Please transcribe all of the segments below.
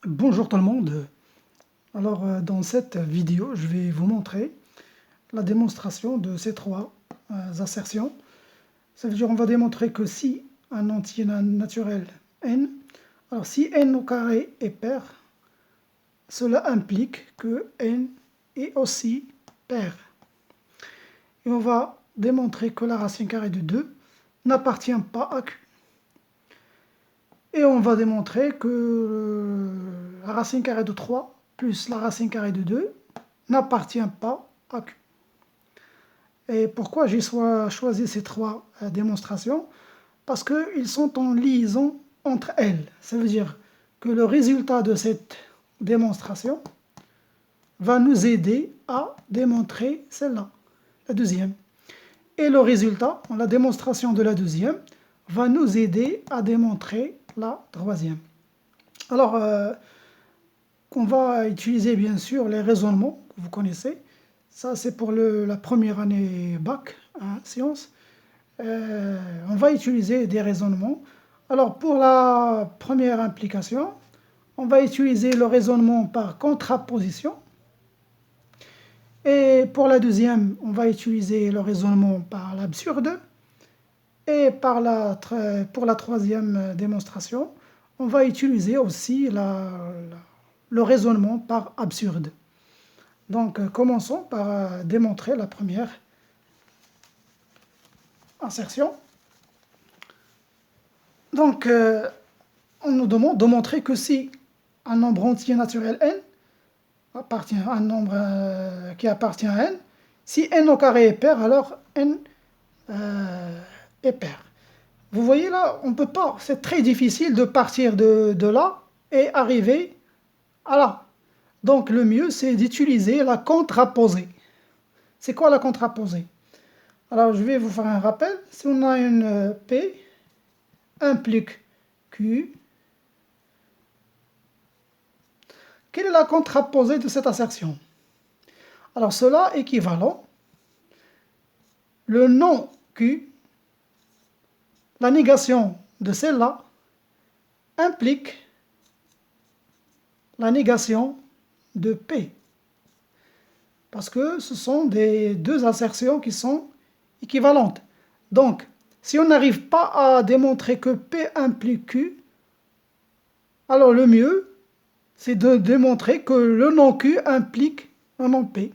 Bonjour tout le monde. Alors dans cette vidéo, je vais vous montrer la démonstration de ces trois assertions. Ça veut dire on va démontrer que si un entier naturel n, alors si n au carré est pair, cela implique que n est aussi pair. Et on va démontrer que la racine carrée de 2 n'appartient pas à Q. Et on va démontrer que la racine carrée de 3 plus la racine carrée de 2 n'appartient pas à Q. Et pourquoi j'ai choisi ces trois démonstrations? Parce qu'ils sont en liaison entre elles. Ça veut dire que le résultat de cette démonstration va nous aider à démontrer celle-là, la deuxième. Et le résultat, la démonstration de la deuxième, va nous aider à démontrer la troisième. Alors, on va utiliser bien sûr les raisonnements que vous connaissez. Ça, c'est pour la première année bac, sciences. On va utiliser des raisonnements. Alors, pour la première implication, on va utiliser le raisonnement par contraposition. Et pour la deuxième, on va utiliser le raisonnement par l'absurde. Et pour la troisième démonstration, on va utiliser aussi le raisonnement par absurde. Donc, commençons par démontrer la première insertion. Donc, on nous demande de montrer que si un nombre entier naturel n appartient à un nombre qui appartient à n, si n au carré est pair, alors n est pair. Vous voyez là, on ne peut pas, c'est très difficile de partir de là et arriver à là. Donc le mieux, c'est d'utiliser la contraposée. C'est quoi la contraposée? Alors je vais vous faire un rappel. Si on a une P implique Q, quelle est la contraposée de cette assertion? Alors cela équivalent, le non Q, la négation de celle-là, implique la négation de P. Parce que ce sont deux assertions qui sont équivalentes. Donc, si on n'arrive pas à démontrer que P implique Q, alors le mieux, c'est de démontrer que le non-Q implique un non-P.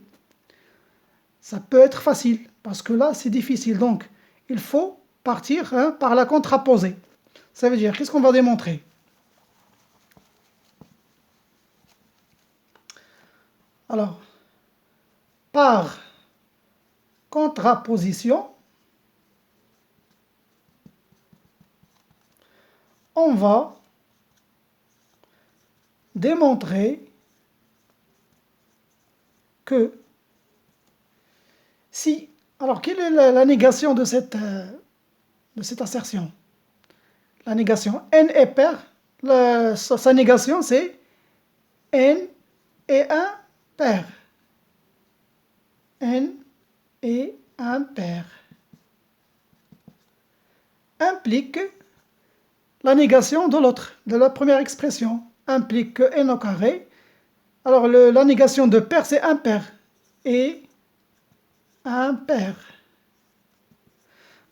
Ça peut être facile, parce que là, c'est difficile. Donc, il faut partir par la contraposée. Ça veut dire, qu'est-ce qu'on va démontrer? Alors, par contraposition, on va démontrer que si... Alors, quelle est la négation de cette assertion? La négation n est pair, sa négation c'est n est un pair. N est un pair. Implique la négation de l'autre, de la première expression. Implique que n au carré. Alors la négation de pair c'est un pair. Et un pair.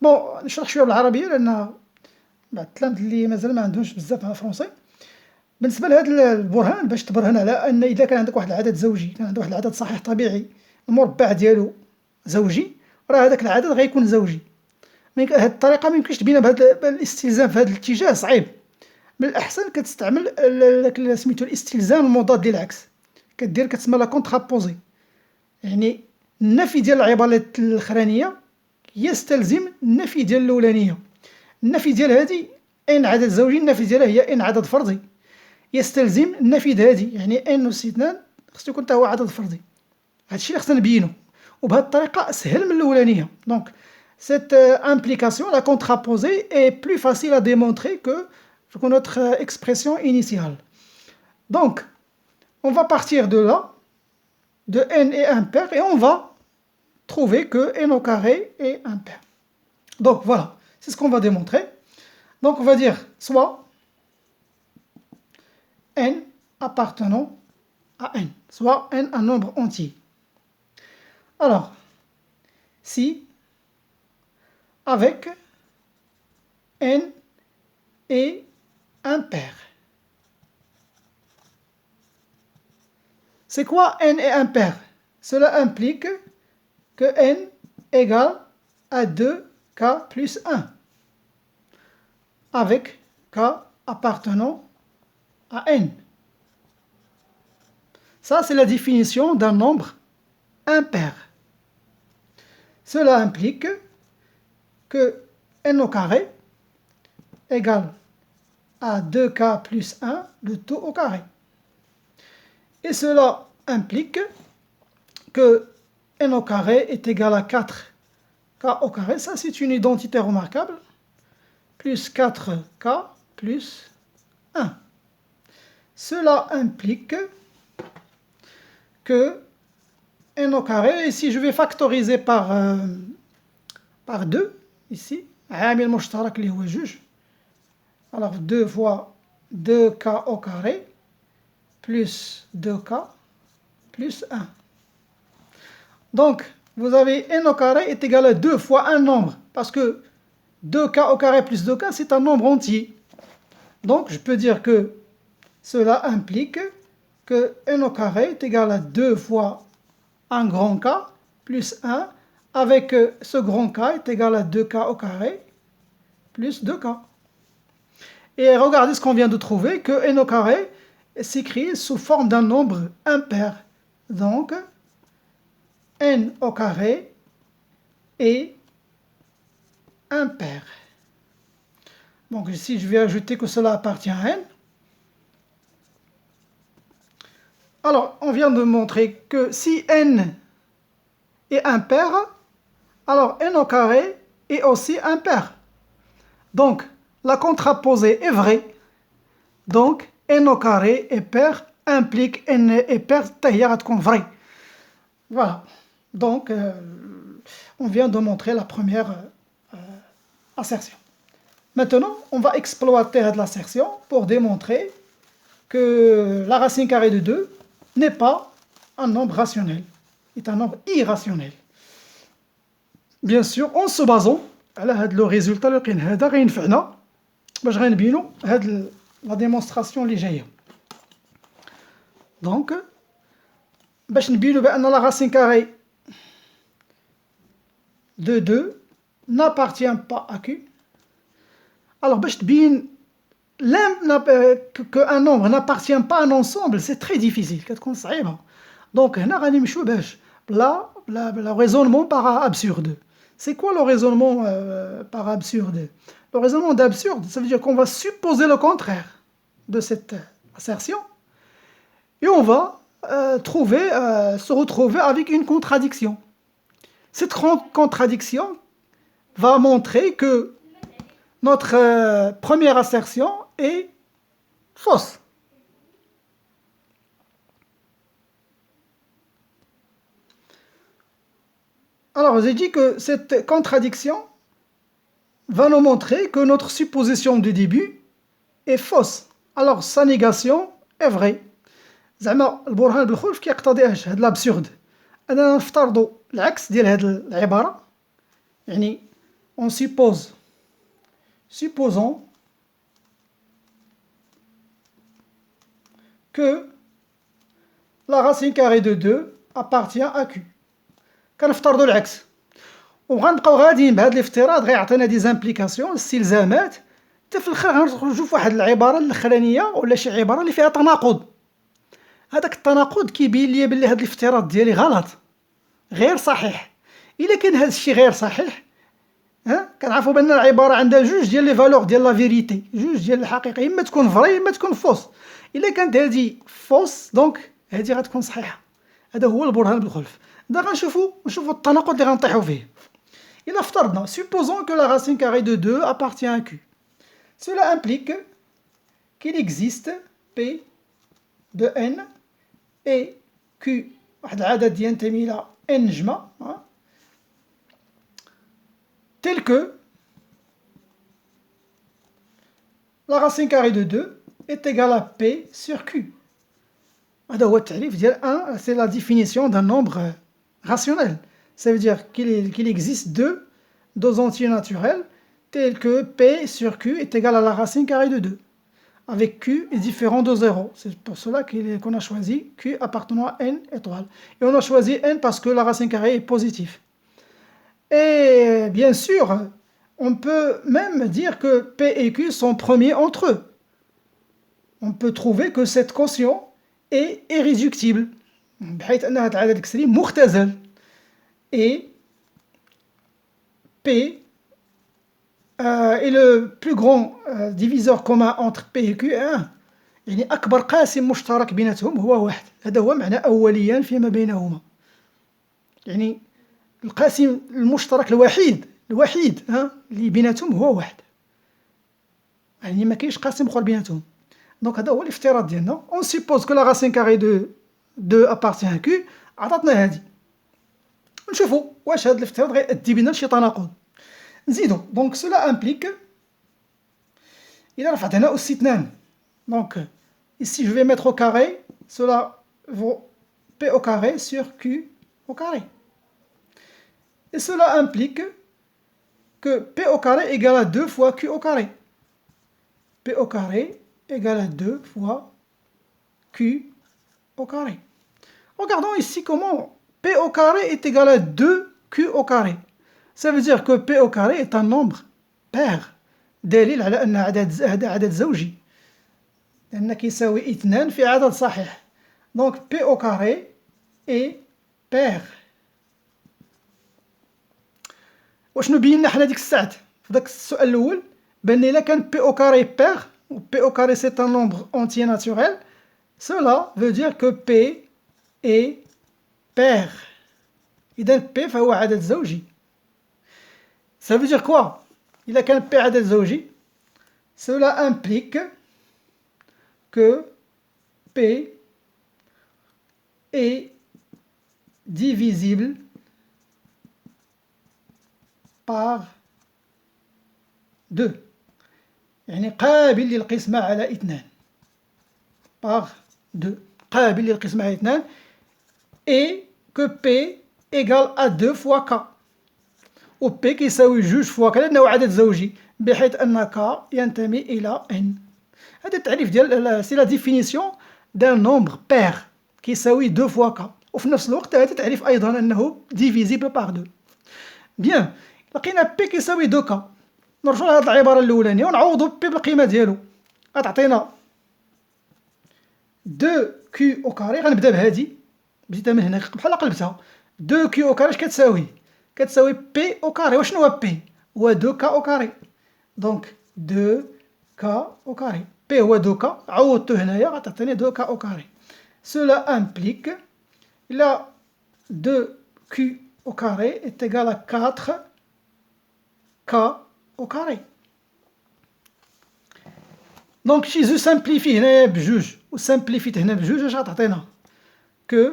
بون نشرح شويه بالعربيه لان بعض التلاميذ اللي مازال ما عندهمش بزاف على الفرنسي. بالنسبه لهذا البرهان، باش تبرهن على ان اذا كان عندك واحد العدد زوجي، كان عندك واحد العدد صحيح طبيعي المربع ديالو زوجي، راه هذاك العدد غيكون زوجي. هذه الطريقه ما يمكنش تبينها بهذا الاستلزام في هذا الاتجاه، صعيب. من الاحسن كتستعمل داك سميتو الاستلزام المضاد للعكس، كدير كتسمى لا كونترابوزي، يعني النفي ديال العباره الاخرانيه يستلزم النفي ديال الاولانيه. النفي ديال هذه ان عدد زوجي، النفي ديالها هي ان عدد فردي، يستلزم النفي هذه يعني ان أس 2 خصو يكون حتى هو عدد فردي. هادشي اللي خصنا نبينو، وبهذه الطريقه اسهل من الاولانيه. دونك cette implication, la contraposée, est plus facile à démontrer que notre expression initiale. Donc, on va partir de là, de n est impair, et on va trouver que n au carré est impair. Donc voilà, c'est ce qu'on va démontrer. Donc on va dire soit n appartenant à n, soit n un nombre entier. Alors, si avec n est impair. C'est quoi n est impair? Cela implique que n égale à 2k plus 1, avec k appartenant à n. Ça, c'est la définition d'un nombre impair. Cela implique que n au carré égale à 2k plus 1, le tout au carré. Et cela implique que n au carré est égal à 4k au carré. Ça, c'est une identité remarquable. Plus 4k plus 1. Cela implique que n au carré, et si je vais factoriser par 2, ici, عامل مشترك اللي هو جوج, alors 2 fois 2k au carré plus 2k plus 1. Donc, vous avez n au carré est égal à 2 fois un nombre, parce que 2k au carré plus 2k, c'est un nombre entier. Donc, je peux dire que cela implique que n au carré est égal à 2 fois un grand K plus 1, avec ce grand K est égal à 2k au carré plus 2k. Et regardez ce qu'on vient de trouver, que n au carré s'écrit sous forme d'un nombre impair. Donc, n au carré est impair. Donc ici, je vais ajouter que cela appartient à n. Alors, on vient de montrer que si n est impair, alors n au carré est aussi impair. Donc, la contraposée est vraie. Donc, n au carré est pair implique n est pair, c'est-à-dire vrai. Voilà. Donc, on vient de montrer la première assertion. Maintenant, on va exploiter l'assertion pour démontrer que la racine carrée de 2 n'est pas un nombre rationnel, est un nombre irrationnel. Bien sûr, en se basant على هذا le résultat اللي لقينا هذا غينفعنا باش غنبينوا هاد la démonstration اللي جايه. Donc, باش نبينوا بأن la racine carrée de 2 n'appartient pas à Q. Alors, باش تبين qu'un nombre n'appartient pas à un ensemble, c'est très difficile, كتكون صعيبة. Donc, هنا غنمشيو باش le raisonnement par absurde. C'est quoi le raisonnement par absurde? Le raisonnement d'absurde, ça veut dire qu'on va supposer le contraire de cette assertion et on va se retrouver avec une contradiction. Cette contradiction va montrer que notre première assertion est fausse. Alors, j'ai dit que cette contradiction va nous montrer que notre supposition du début est fausse. Alors, sa négation est vraie. زعما البرهان بالخلف كيقتضي اش؟ هاد l'absurde. أنا نفترضوا العكس ديال هاد العبارة. يعني on supposons que la racine carrée de 2 appartient à Q. كنفترضوا العكس وغنبقاو غاديين بهذا الافتراض غيعطينا دي زامبليكاسيون استلزامات حتى في الاخر غنخرجوا في واحد العباره الاخرانيه ولا شي عباره اللي فيها تناقض. هذاك التناقض كيبين لي بلي هذا الافتراض ديالي غلط غير صحيح. الا كان هذا الشيء غير صحيح كنعرفوا بان العباره عندها جوج ديال لي فالور ديال لا فيريتي، جوج ديال الحقيقه، اما تكون فري اما تكون فوس. الا كانت هذه فوس دونك هذه غتكون صحيحه. هذا هو البرهان بالخلف. دابا نشوفوا التناقض اللي غنطيحوا فيه. إلا افترضنا supposons que la racine carrée de 2 appartient à Q. Cela implique qu'il existe P de n et Q واحد العدد ينتمي إلى n نجمة tel que la racine carrée de 2 est égale à P sur Q. هذا هو التعريف ديال 1, c'est la définition d'un nombre rationnel. Ça veut dire qu'il existe deux entiers naturels tels que P sur Q est égal à la racine carrée de 2, avec Q est différent de 0. C'est pour cela qu'on a choisi Q appartenant à n étoiles. Et on a choisi n parce que la racine carrée est positive. Et bien sûr, on peut même dire que P et Q sont premiers entre eux. On peut trouver que cette quotient est irréductible, بحيث أن هذا العدد الكسري مختزل. Et P est le plus grand diviseur commun entre P et Q 1. يعني أكبر قاسم مشترك بيناتهم هو واحد. هذا هو معنى أوليا فيما بينهما. يعني القاسم المشترك الوحيد اللي بيناتهم هو واحد. يعني ما كاينش قاسم اخر بيناتهم. دونك هذا هو الافتراض ديالنا. On suppose que la racine carrée de 2 appartient à Q. عطاتنا هذه. نشوفوا واش هذا الافتراض غيأدي بنا لشي تناقض. نزيدو. دونك cela implique إلا رفعت هنا أس 2. Donc ici je vais mettre au carré, cela vaut P au carré sur Q au carré. Et cela implique que P au carré égale à 2 fois Q au carré. P au carré égale à 2 fois Q au carré. Regardons ici comment P au carré est égal à 2Q au carré. Ça veut dire que P au carré est un nombre pair. دليل على أن هذا عدد زوجي. لأن كيساوي 2 في عدد صحيح. Donc P au carré est pair. وشنو بينا حنا ديك الساعة؟ في داك السؤال الأول بان إلا كان P au carré pair, ou P au carré c'est un nombre entier naturel, cela veut dire que P est pair. إذا P فهو عدد زوجي. Ça veut dire quoi? إلا كان P عدد زوجي, cela implique que P est divisible par 2. يعني قابل للقسمة على 2. par 2. قابل للقسمة على 2. et que P égale à 2 fois K. و P كيساوي 2 فوا K لأنه عدد زوجي بحيث أن K ينتمي إلى N. هذا التعريف ديال سي لا ديفينيسيون دان نومبر بير كيساوي 2 فوا K. وفي نفس الوقت هذا تعريف أيضا أنه ديفيزيبل باغ 2. بيان لقينا P كيساوي 2 K. نرجعو لهاد العبارة الأولانية ونعوضو P بالقيمة ديالو. غتعطينا 2Q أو كاري. غنبدا بهادي، بديتها من هنا بحال قلبتها. 2Q أو كاري اش كتساوي؟ كتساوي P أو كاري. وشنو هو P؟ هو 2K أو كاري. دونك 2K أو كاري. P هو 2K، عوضتو هنايا غتعطيني 2K أو كاري. Cela implique إلا 2Q au carré est égal à 4K au carré. دونك شي جو سامبليفي هنايا بجوج وسامبليفيت هنا بجوج اش غتعطينا؟ كو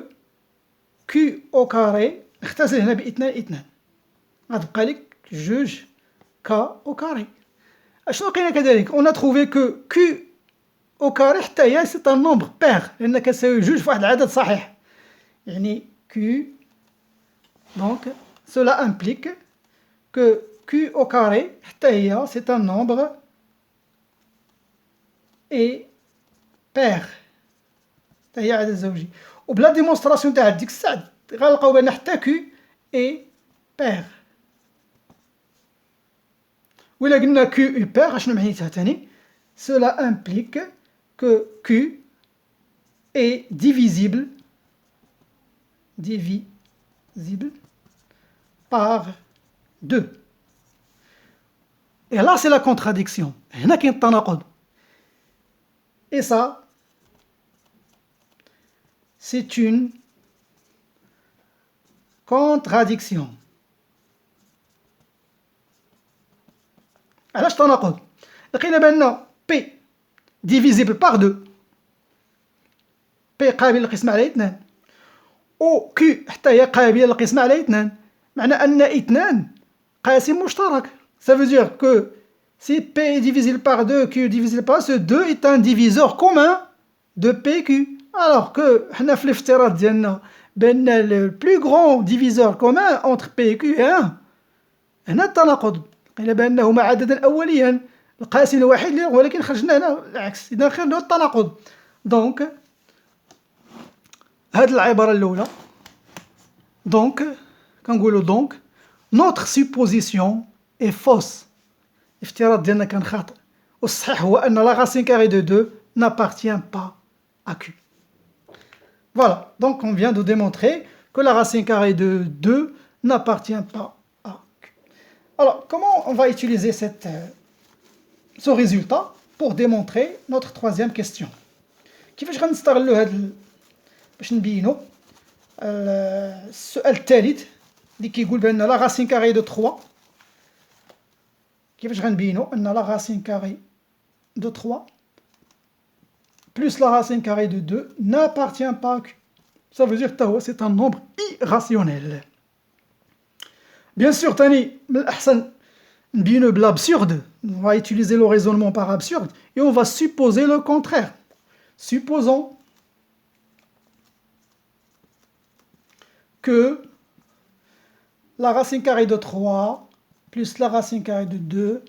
كيو او كاري نختزل هنا ب2 غتبقى لك جوج كا او كاري. اشنو لقينا كذلك؟ اون تروفي كو كيو او كاري حتى هي سي ان نومبر بير لان كتساوي جوج فواحد العدد صحيح. يعني كيو دونك cela implique que Q au carré حتى هي c'est un nombre et pair. حتى هي عدد زوجي. وبلا ديمونستراسيون تاع ديك الساعة غنلقاو بان حتى Q et pair. وإلا قلنا Q et pair اشنو معنيتها تاني؟ Cela implique que Q est divisible par 2. Et là c'est la contradiction. هنا كاين التناقض. Et ça c'est une contradiction. علاش تناقض؟ لقينا بان P divisible par 2. P قابل للقسمة على 2. و Q حتى هي قابلة للقسمة على 2. معنى أن 2 قاسم مشترك. Ça veut dire que si P est divisible par 2, Q est divisible par 2, ce 2 est un diviseur commun de P et Q. alors que حنا في الافتراض ديالنا بان le plus grand diviseur commun entre P et Q est 1. هنا التناقض، قيل بانهما عددا اوليا القاسم الوحيد ولكن خرجنا هنا العكس، اذا خير التناقض. دونك هاد العباره الاولى، دونك كنقولوا دونك notre supposition est fausse، الافتراض ديالنا كان خاطئ، والصحيح هو ان la racine carrée de 2 n'appartient pas à Q. Voilà, donc on vient de démontrer que la racine carrée de 2 n'appartient pas à Q. Alors, comment on va utiliser ce résultat pour démontrer notre troisième question? كيفاش غنستغلوا باش نبينوا السؤال الثالث اللي كيقول بان لا racine carrée de 3، كيفاش غنبينوا ان la racine carrée de 3 plus la racine carrée de 2 n'appartient pas à Q. Ça veut dire que c'est un nombre irrationnel. Bien sûr, Tani, l'absurde, on va utiliser le raisonnement par absurde et on va supposer le contraire. Supposons que la racine carrée de 3 plus la racine carrée de 2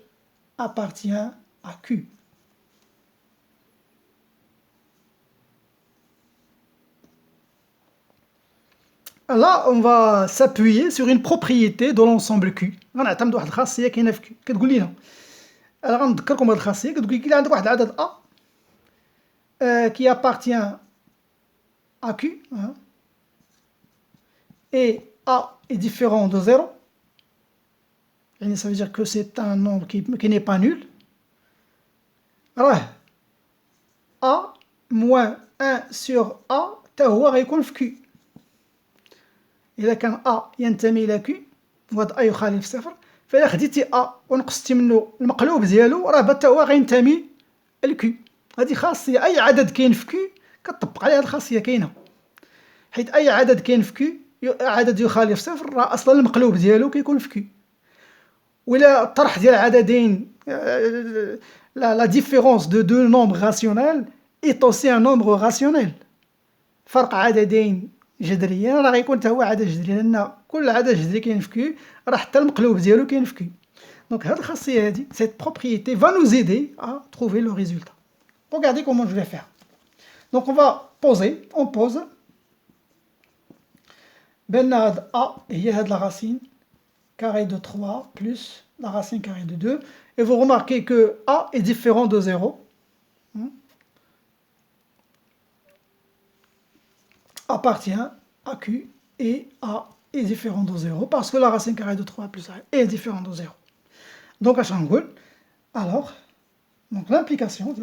appartient à Q. Là, on va s'appuyer sur une propriété de l'ensemble Q. غنعتمد واحد الخاصية كاينة في Q كتقول لنا، أنا غنذكركم هاد الخاصية كتقول لك عندك واحد العدد A qui appartient à Q et A est différent de 0. Et ça veut dire que c'est un nombre qui n'est pas nul. راه A moins 1 sur A تا هو غيكون في Q. إذا كان A ينتمي إلى Q وهاد A يخالف صفر، فإذا خديتي A ونقصتي منه المقلوب ديالو راه حتى هو غينتمي لQ. هذه خاصية أي عدد كاين في Q كتطبق عليه هاد الخاصية كاينة، حيت أي عدد كاين في Q عدد يخالف صفر راه أصلا المقلوب ديالو كيكون في Q. وإلا الطرح ديال عددين la différence de deux nombres rationnels est aussi un nombre rationnel. فرق عددين جذريين راه غيكون حتى هو عدد جذري، لأن كل عدد جذري كاين في Q راه حتى المقلوب ديالو كاين في Q. Donc هاد الخاصية هادي cette propriété va nous aider à trouver le résultat. Regardez comment je vais faire. Donc on va poser, on pose بأن هاد A هي هاد la racine carrée de 3 plus la racine carrée de 2 et vous remarquez que A est différent de 0. Appartient à Q et A est différent de 0 parce que la racine carrée de 3 plus A est différent de 0. Donc, alors, donc l'implication,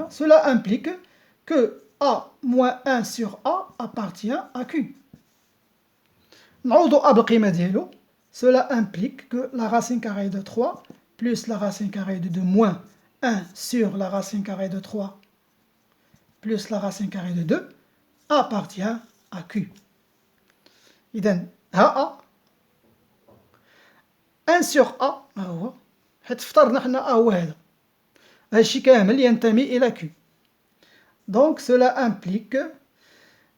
cela implique que A moins 1 sur A appartient à Q. Cela implique que la racine carrée de 3 plus la racine carrée de 2 moins 1 sur la racine carrée de 3 plus la racine carrée de 2 appartient à Q. إذن ها A 1 sur A ها هو، حيت افترضنا حنا A هو هذا، هادشي كامل ينتمي إلى Q. Donc cela implique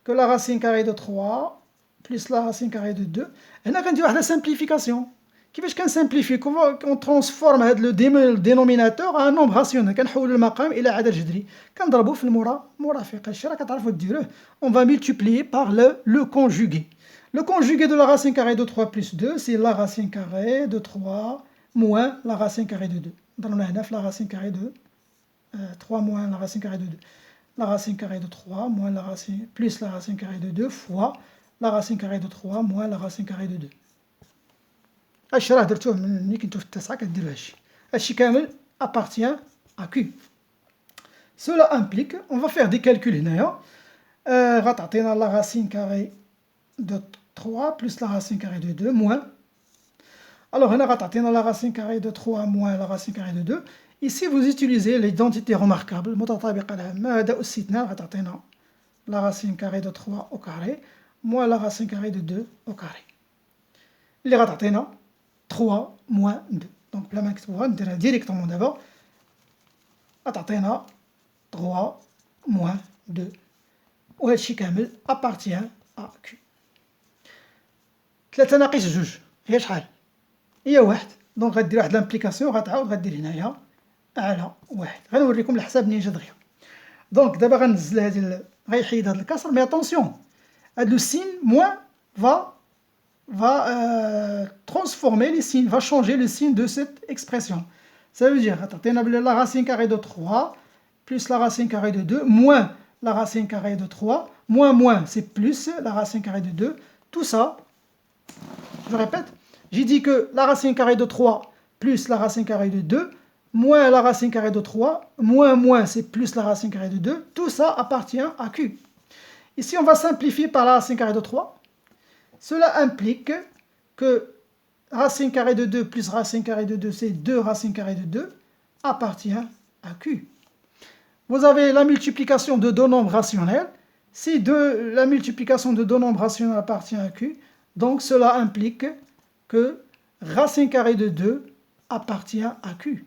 que la racine carrée de 3 plus la racine carrée de 2. هنا كندير واحد لا سامبليفيكاسيون. كيفاش كنسامبليفي؟ كون ترانسفورم هاد لو دينوميناتور ان نومبر راسيونيل، كنحولو المقام الى عدد جذري، كنضربو في المرافق. هادشي راه كتعرفوا ديروه. On va multiplier par le conjugué. Le conjugué de la racine carrée de 3 plus 2, c'est la racine carrée de 3 moins la racine carrée de 2. ضربنا هنا في la racine carrée de 3 moins la racine carrée de 2. La racine carrée de 3 moins la racine plus la racine carrée de 2 fois la racine carrée de 3 moins la racine carrée de 2. هادشي راه درتوه ملي كنتو في التاسعة كديروا هادشي. هادشي كامل appartient à Q. Cela implique, on va faire des calculs هنايا. غتعطينا la racine carrée de 3 plus la racine carrée de 2 moins. Alors هنا غتعطينا la racine carrée de 3 moins la racine carrée de 2. Ici vous utilisez l'identité remarquable المتطابقة العامة، هذا استثناء، غتعطينا la racine carrée de 3 au carré moins la racine carrée de 2 au carré. اللي غتعطينا 3 moins 2. Donc بلا ما نكتبوها نديرها ديريكتومون دابا، غتعطينا 3 moins 2 وهذا الشيء كامل appartient à Q. 3 ناقص 2 هي شحال؟ هي 1. دونك غدير واحد لامبليكاسيون غتعاود غدير هنايا على 1. غنوريكم الحساب منين جا دغيا. دونك دابا غنزل هذه غيحيد هذا الكسر مي اتونسيون هذا لو سين موان va transformer les signes, va changer le signe de cette expression. Ça veut dire, la racine carrée de 3 plus la racine carrée de 2 moins la racine carrée de 3 moins c'est plus la racine carrée de 2. Tout ça, je répète, j'ai dit que la racine carrée de 3 plus la racine carrée de 2 moins la racine carrée de 3 moins c'est plus la racine carrée de 2. Tout ça appartient à Q. Ici, on va simplifier par la racine carrée de 3. Cela implique que racine carrée de 2 plus racine carrée de 2, c'est 2 racines carrées de 2, appartient à Q. Vous avez la multiplication de deux nombres rationnels. Si la multiplication de deux nombres rationnels appartient à Q, donc cela implique que racine carrée de 2 appartient à Q.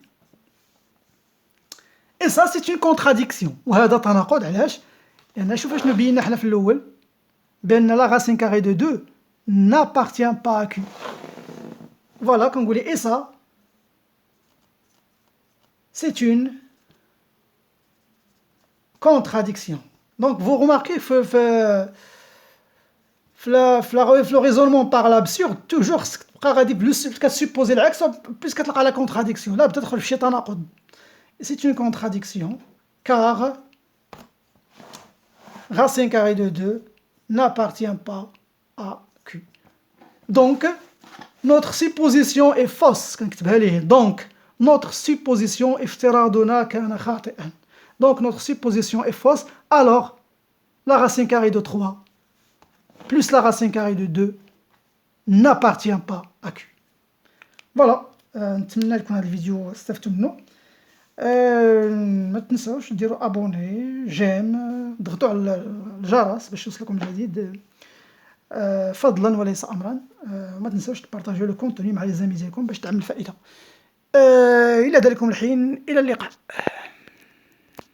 Et ça, c'est une contradiction. وهذا تناقض علاش؟ لأن شوف اش نبينا حنا في الأول بأن la racine carrée de 2 n'appartient pas à Q. Voilà, comme vous voulez. Et ça, c'est une contradiction. Donc, vous remarquez le raisonnement par l'absurde, toujours, plus qu'à supposer l'axe, plus qu'à la contradiction. Là, peut-être c'est une contradiction, car racine carrée de 2 n'appartient pas à Q. Donc, notre supposition est fausse. Donc, notre supposition افتراضنا كان خاطئا. Donc, notre supposition est fausse. Alors, la racine carrée de 3 plus la racine carrée de 2 n'appartient pas à Q. Voilà. نتمنى لكم هذا الفيديو استفدتوا منه. ما تنساوش ديروا ابوني جيم ضغطوا على الجرس باش يوصلكم الجديد فضلا وليس امرا. ما تنساوش تبارطاجيو لو كونتوني مع لي زامي ديالكم باش تعمل فائده. الى ذلكم الحين الى اللقاء.